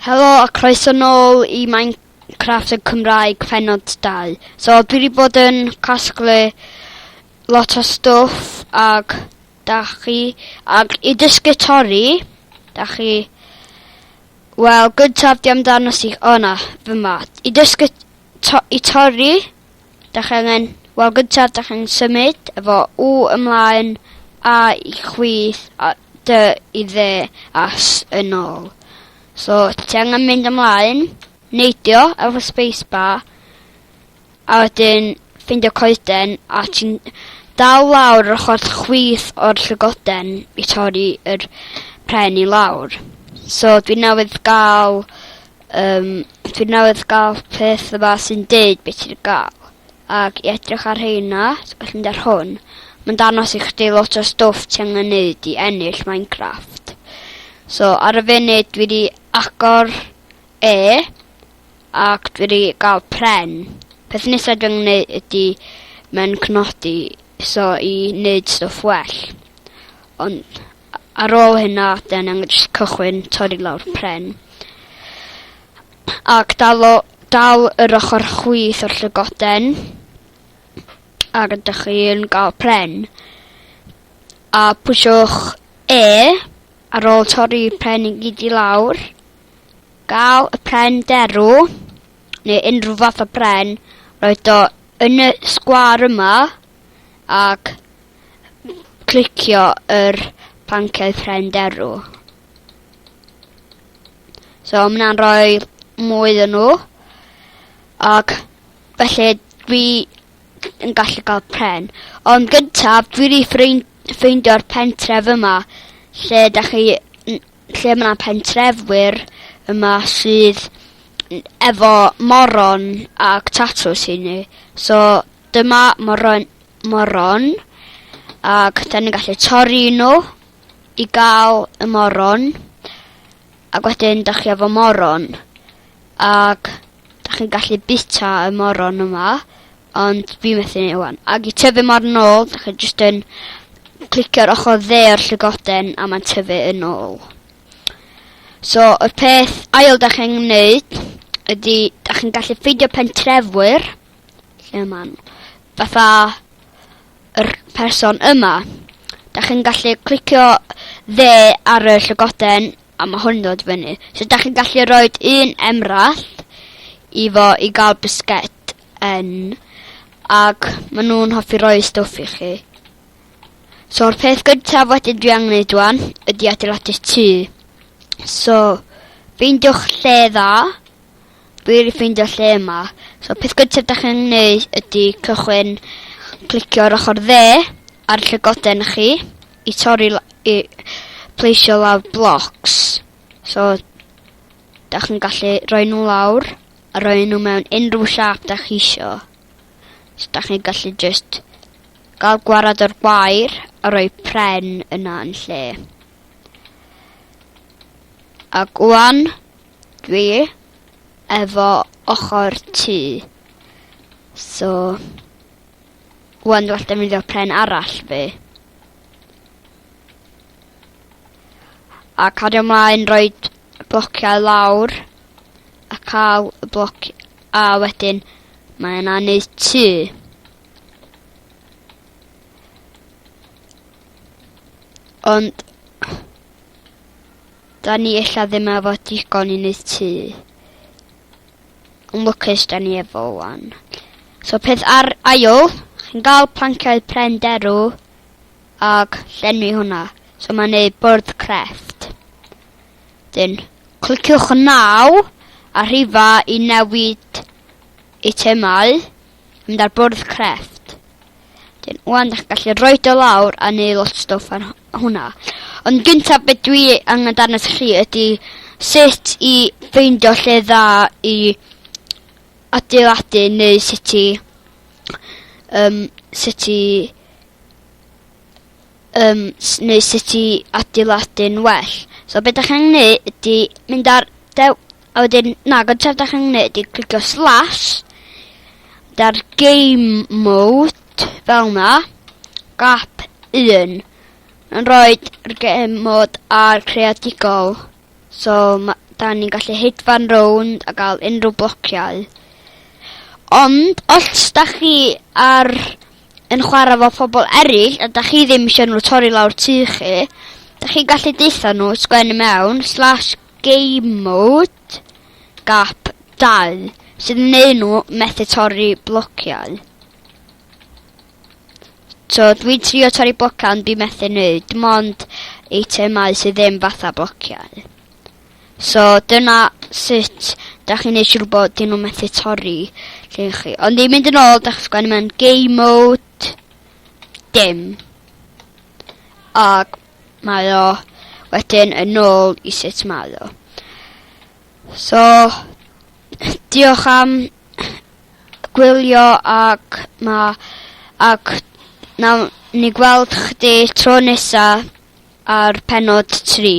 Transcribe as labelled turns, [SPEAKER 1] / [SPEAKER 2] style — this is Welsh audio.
[SPEAKER 1] Helo a croeso nôl I Minecraft yn Cymraeg pennod 2. So dwi wedi bod yn casglu lot o stwff ag I dysgu torri wel gyntaf di amdano si fyma I dysgu I torri wel gyntaf dach chi'n symud efo W ymlaen A I chwith a D I dde a S yn ôl. So, ti angen mynd ymlaen, neidio efo spacebar, a wedyn ffindio coeden, a ti'n dal lawr yr ochr chwith o'r llygoden I torri yr pren I lawr. So, dwi'n newydd gael peth yma sy'n deud beth ti'n gael. Ac I edrych ar heina, so gallwn mynd ar hwn, mae'n danos I chdi lot o stwff ti angen neud I ennill Minecraft. So, ar y funud dwi wedi agor E ac dwi wedi gael pren. Peth nesaf dwi'n gwneud ydy mewn cnodi so I wneud stwff well. Ond ar ôl hynna, dyn angen jyst cychwyn torri lawr pren. Ac dal yr ochr chwith o'r llygoden. Ac ydych chi'n gael pren. A pwyswch E ar ôl torri pren I gyd I lawr. Gael y pren derw, neu unrhyw fath o pren, roed o yn y sgwar yma, ac clicio yr planciau pren derw. So, mae'n rhoi mwy yn nhw, ac felly dwi yn gallu gael pren. Ond gyntaf, dwi wedi ffeindio'r pentref yma, lle mae'na pentrefwyr yma sydd efo moron ac tatws I ni. So, dyma moron ac da ni'n gallu torri nhw I gael y moron ac wedyn da chi efo moron ac da chi'n gallu bita y moron yma ond fi methu ni wan. Ac I tyfu mor nôl, da chi jyst yn clicio'r ochr dde o'r llygoden a mae'n tyfu yn ôl. So, y peth ail da chi'n gwneud ydy da chi'n gallu ffeindio pentrefwyr lle ma'n fatha yr person yma. Da chi'n gallu clicio dde ar y llygoden a mae hwn dod fyny. So, da chi'n gallu rhoi un emrall I gael bisget yn ac maen nhw'n hoffi rhoi stwff I chi. So, yr peth gyntaf wedyn dwi angen gwneud wan ydy adeiladu'r tŷ. So, ffeindiwch lle dda. Dwi wedi ffeindio lle yma. So, peth gyntaf da chi'n gwneud ydy cychwyn clicio'r ochr dde ar llygoden chi I torri I pleisio lawr blocs. So, da chi'n gallu rhoi nhw lawr a rhoi nhw mewn unrhyw siap da chi isio. So, da chi'n gallu just gael gwarad o'r gwair a rhoi pren yna yn lle. Ac wan dwi efo ochr tŷ. So, wan dwi alltaf mynd o'r pren arall fi. A cario ymlaen rhoi blociau lawr a cael y bloc a wedyn mae yna neud tŷ. Ond da ni illa ddim efo digon I neud tŷ. Yn lwcus da ni efo wan. So peth ail, chi'n gael planciau pren derw ac llenwi hwnna. So mae'n neud bwrdd crefft. Dyn, cliciwch naw a rhifa I newid eitemau mynd ar bwrdd crefft. Dyn, wan da chi'n gallu rhoi o lawr a neud lot stwff ar hwnna. Ond gyntaf beth dwi angen danos chi ydy sut I ffeindio lle dda I adeiladu neu sut I adeiladu'n well. So beth da chi'n gwneud ydy mynd ar a wedyn gyntaf da chi'n gwneud ydy clicio slash dar game mode fel na gap 1 yn rhoi game mode ar creadigol. So, da ni'n gallu hedfan rownd a gael unrhyw blociau. Ond, os da chi yn chwarae fo pobl eraill, a da chi ddim eisiau nhw torri lawr tŷ chi, da chi'n gallu deitha nhw sgwennu mewn /game mode gap 2 sydd yn neud nhw methu torri blociau. So, dwi'n trio torri blociau ond dwi'n methu neud, dim ond eitemau sydd ddim fatha blociau. So, dyna sut da chi'n neud siŵr bod dyn nhw methu torri lle chi. Ond i'n mynd yn ôl, da chi'n sgwennu mewn game mode dim. Ac mae o wedyn yn ôl i sut mae o. So, diolch am gwylio ac nawn ni gweld chdi tro nesa ar pennod 3.